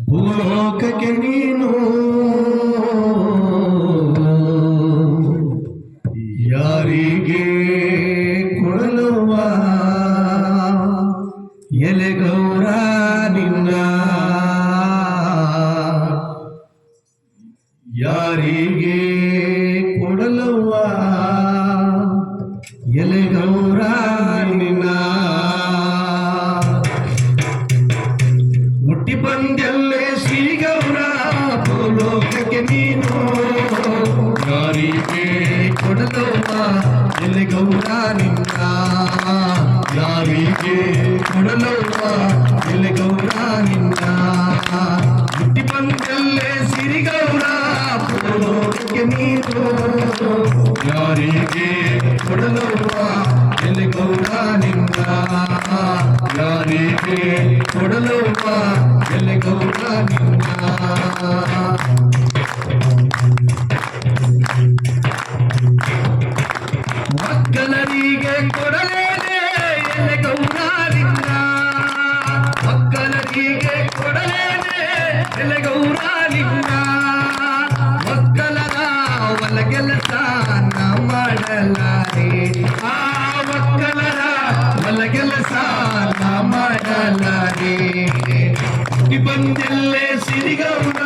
ಭೂಲೋಕಕ್ಕೆ ನೀನು ಯಾರಿಗೆ ಕೊಡಲುವ ಎಲೆಗೌರ ನಿನ್ನ ಯಾರಿಗೆ ಕೊಡಲುವ ಎಲೆಗೌರ ನಿನ್ನ ಮುಟ್ಟಿ ಬಂದೆಲ್ಲೇ ಶ್ರೀಗೌರ ಭೂಲೋಕಕ್ಕೆ ನೀನು ಯಾರಿಗೆ ಕೊಡಲುವ ಎಲೆಗೌರ ನಿನ್ನ ಯಾರಿಗೆ ಕೊಡಲುವ ಎಲೆಗೌರ ನಿನ್ನ ಮುಟ್ಟಿ ಬಂದೆಲ್ಲೇ ಶ್ರೀಗೌರ ಭೂಲೋಕಕ್ಕೆ ನೀನು ಯಾರಿಗೆ ಕೊಡಲುವ ಎಲೆಗೌರ ನಿನ್ನ ಯಾರಿಗೆ ಕೊಡಲುವ ಎಲೆಗೌರ ನಿನ್ನ ಮಕ್ಕಳರಿಗೆ ಕೊಡಲೇನೆ ಎಲೆಗೌರ ನಿನ್ನ ಮಕ್ಕಳರಿಗೆ ಕೊಡಲೇನೆ ಎಲೆಗೌರ ನಿನ್ನ ಮಕ್ಕಳರ ಒಲಗೆಲಸ ನಾ ಮಾಡಲಾರೆ ಆ ಮಕ್ಕಳರ ಒಲಗೆಲಸ ನಾ ಮಾಡಲಾರೆ ಬಂದೆಲ್ಲೇ ಸಿರಿಗೌರ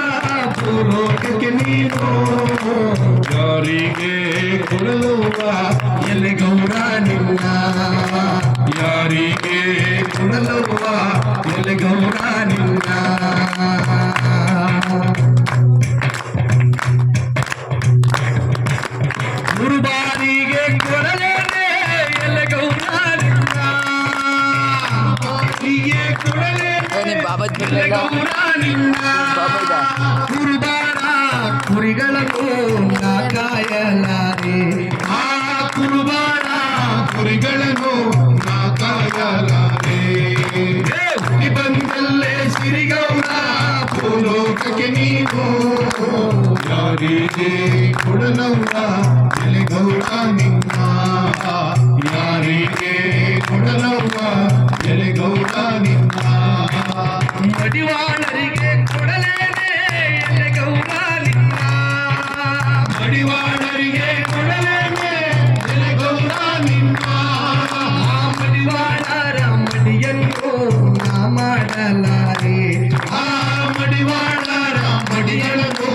ಭೂಲೋಕಕ್ಕೆ ನೀನು ಯಾರಿಗೆ ಕೊಡಲುವ ಎಲೆಗೌರ ನಿನ್ನ ಯಾರಿಗೆ ಕೊಡಲುವ ಎಲೆಗೌರ ನಿನ್ನ ಗುರುಬಾರಿಗೆ ಕೊಡಲೇನೆ ಎಲೆಗೌರ ನಿನ್ನ ಹೀಗೆ ಕೊಡಲೇನೆ ಎಲೆಗೌರ ನಿನ್ನ ಕುರುಬಾರ ಕುರಿಗಳನ್ನು ನಾ ಕಾಯಲಾರೆ ಆ ಕುರುಬಾರ ಕುರಿಗಳನ್ನು ನಾ ಕಾಯಲಾರೆ ಬಂದಲ್ಲೇ ಸಿರಿಗೌರ ಭೂಲೋಕಕ್ಕೆ ನೀನು ಯಾರಿಗೆ ಕೊಡಲವ್ವ ಎಲೆಗೌರ ನಿನ್ನ ಯಾರಿಗೆ ಕೊಡಲವ್ವ ಎಲೆಗೌರ ನಿನ್ನ ಮಡಿವಾಳರಿಗೆ ಕೊಡಲೇನೆ ಎಲೆಗೌರ ನಿನ್ನ ಮಡಿವಾಳರಿಗೆ ಕೊಡಲೇನೆ ಎಲೆಗೌರ ನಿನ್ನ ಮಡಿವಾಳರ ಮಡಿಯನ್ನು ನಾ ಮಾಡಲಾರೆ ಆ ಮಡಿವಾಳರ ಮಡಿಯನ್ನು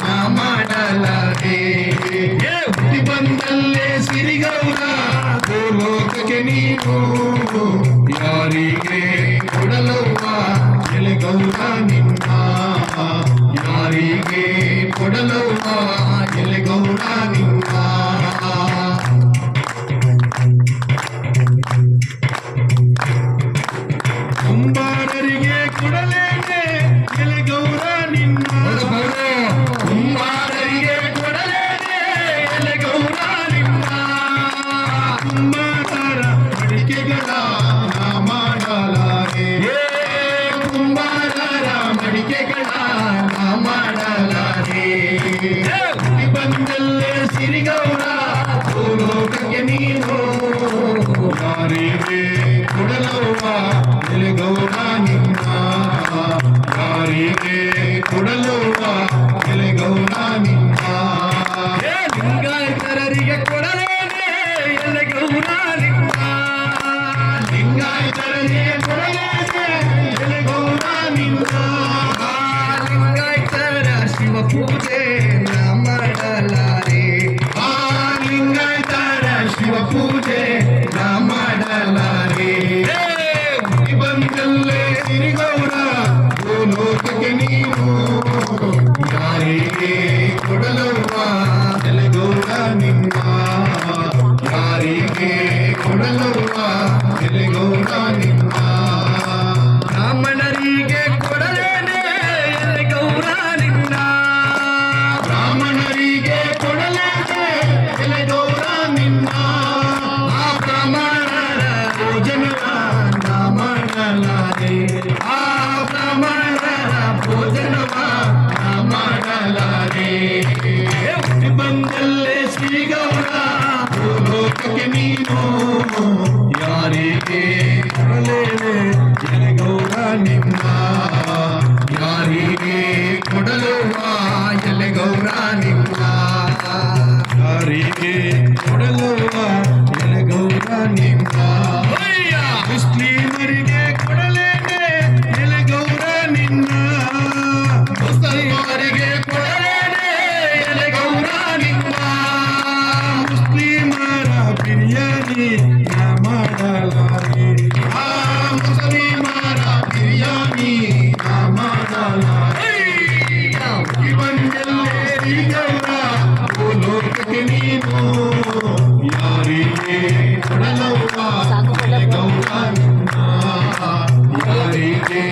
ನಾ ಮಾಡಲಾರೆ ಹುಟ್ಟಿ ಬಂದಲ್ಲೇ ಸಿರಿಗೌರ ಭೂಲೋಕಕ್ಕೆ ನೀನು ಯಾರಿಗೆ ಕೊಡಲವ್ವ ಎಲೆಗೌರ ನಿನ್ನ ಯಾರಿಗೆ ಕೊಡಲವ್ವ ಎಲೆಗೌರ ನಿನ್ನ ಕುಂಬಾರರಿಗೆ ಕೊಡಲೇನೆ ಎಲೆಗೌರ ನಿನ್ನ ಕುಂಬಾರರಿಗೆ ಕೊಡಲೇನೆ ಎಲೆಗೌರ ನಿನ್ನ ಕುಂಬಾರ ಅಡಿಕೆಗಳ ನಾ ಮಾಡಲಾರೆ ಕುಂಬಾರರ ಮಡಿಕೆಗಳ ನಾ ಮಾಡಲಾರೆ ಬಂದಲ್ಲೇ ಸಿರಿಗೌರ ಭೂಲೋಕಕ್ಕೆ ನೀನು ಯಾರಿಗೆ ಕೊಡಲವ್ವ ಎಲೆಗೌರ ನಿನ್ನ ಯಾರಿಗೆ ಕೊಡಲವ್ವ ಎಲೆಗೌರ ನಿನ್ನ ಲಿಂಗಾಯತರರಿಗೆ ಕೊಡಲೇನೆ ಎಲೆಗೌರ ನಿನ್ನ ಲಿಂಗಾಯತರರಿಗೆ ಕೊಡಲೇನೆ ಎಲೆಗೌರ ನಿನ್ನ ಲಿಂಗಾಯತರ ಶಿವ ಪೂಜೆ ನಾ ಮಾಡಲಾರೆ ಆ ಲಿಂಗಾಯತರ ಶಿವ ಪೂಜೆ ನಾ ಮಾಡಲಾರೆ ಬಂದಲ್ಲೇ ಸಿರಿಗೌರ ಭೂಲೋಕಕ್ಕೆ ನೀನು ಯಾರಿಗೆ ಕೊಡಲವ್ವ ಎಲೆಗೌರ ನಿನ್ನ ಯಾರಿಗೆ ಕೊಡಲವ್ವ ಎಲೆಗೌರ ನಿನ್ನ ಬ್ರಾಹ್ಮಣರಿಗೆ ಕೊಡಲೇನೆ ಎಲೆಗೌರ ನಿನ್ನ ಬ್ರಾಹ್ಮಣರಿಗೆ ಕೊಡಲೇನೆ ಎಲೆಗೌರ ನಿನ್ನ ಆ ಬ್ರಾಹ್ಮಣರ ಭೋಜನವ ನಾ ಮಾಡಲಾರೆ ಆ ಬ್ರಾಹ್ಮಣರ ಭೋಜನವ ನಾ ಮಾಡಲಾರೆ ಹುಟ್ಟಿ ಬಂದಲ್ಲೇ ಶ್ರೀಗೌರ ಭೂಲೋಕಕ್ಕೆ ನೀನು ಯಾರಿಗೆ ಕೊಡಲೇನೆ ಎಲೆಗೌರ ನಿನ್ನ ನೀ ಮಾಡಲ ಬಂದಲ್ಲೇ ಶ್ರೀ ಗೌರ ಭೂಲೋಕಕ್ಕೆ ನೀನು ಯಾರಿಗೆ ಕೊಡಲವ್ವ ಗೌರ ನಿನ್ನ ಯಾರಿಗೆ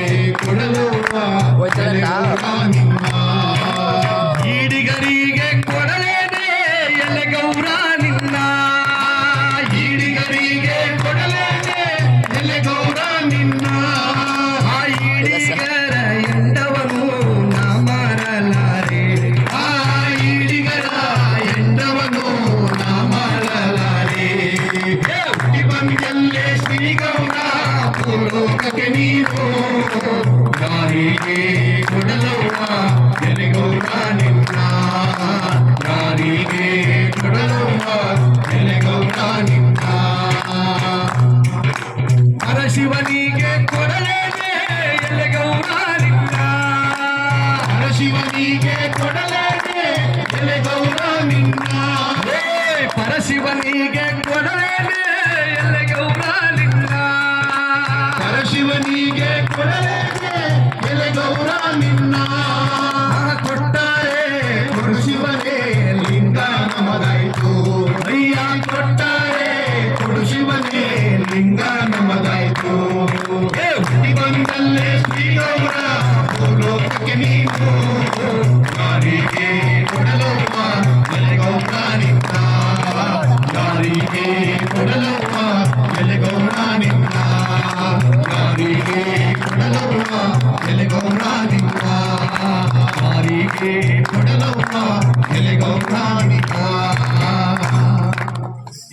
ಕೊಡಲವ್ವ ಗೌರ ನಿನ್ನ ಈಡಿಗರಿಗೆ ಕೊಡಲೇನೆ ಎಲೆ ಗೌರ ನಿನ್ನ ಈಡಿಗರಿಗೆ ಕೊಡಲೇನೆ ಎಲೆ ಗೌರ ನಿನ್ನ ಆ ಈಡಿಗರ ಎಂಡವನು ನಾ ಮಾರಲಾರೆ ಆ ಈಡಿಗರ ಎಂಡವನು ನಾ ಮಾರಲಾರೆ ಹುಟ್ಟಿ ಬಂದಲ್ಲೇ ಶ್ರೀ ಗೌರ ಭೂಲೋಕಕ್ಕೆ ನೀನು ಯಾರಿಗೆ ಕೊಡಲವ್ವ ಎಲೆ ಗೌರ ನಿನ್ನ ಯಾರಿಗೆ ಕೊಡಲವ್ವ ಎಲೆ ಗೌರ ನಿನ್ನ ಹರಶಿವನಿಗೆ ಕೊಡಲೇನೆ ಎಲೆ ಗೌರ ನಿನ್ನ ಹರಶಿವನಿಗೆ ಕೊಡಲೇನೆ ಎಲೆ ಗೌರ ನಿನ್ನ ಪರಶಿವನಿಗೆ ಕೊಡಲೇನೆ ಎಲೆ ಗೌರ ನಿನ್ನ ಪರಶಿವನಿಗೆ ಕೊಡಲೇನೆ ಎಲೆ ಗೌರ ನಿನ್ನ ಕೊಟ್ಟಾರೆ ಕೊಡುಶಿವನೇ ಲಿಂಗ ನಮದಾಯ್ತು ಅಯ್ಯ ಕೊಟ್ಟಾರೆ ಕೊಡುಶಿವನೇ ಲಿಂಗ ನಮದಾಯ್ತು ಹುಟ್ಟಿ ಬಂದಲ್ಲೇ ಶ್ರೀ ಗೌರ ಭೂಲೋಕಕ್ಕೆ ನೀನು ಯಾರಿಗೆ ಕೊಡಲವ್ವ ಎಲೆ ಗೌರ ನಿನ್ನ ಯಾರಿಗೆ ಕೊಡಲವ್ವ ಎಲೆ ಗೌರ ನಿನ್ನ ಯಾರಿಗೆ ಕೊಡಲವ್ವ ಎಲೆ ಗೌರ ನಿನ್ನ ಯಾರಿಗೆ ಕೊಡಲವ್ವ ಎಲೆ ಗೌರ ನಿನ್ನ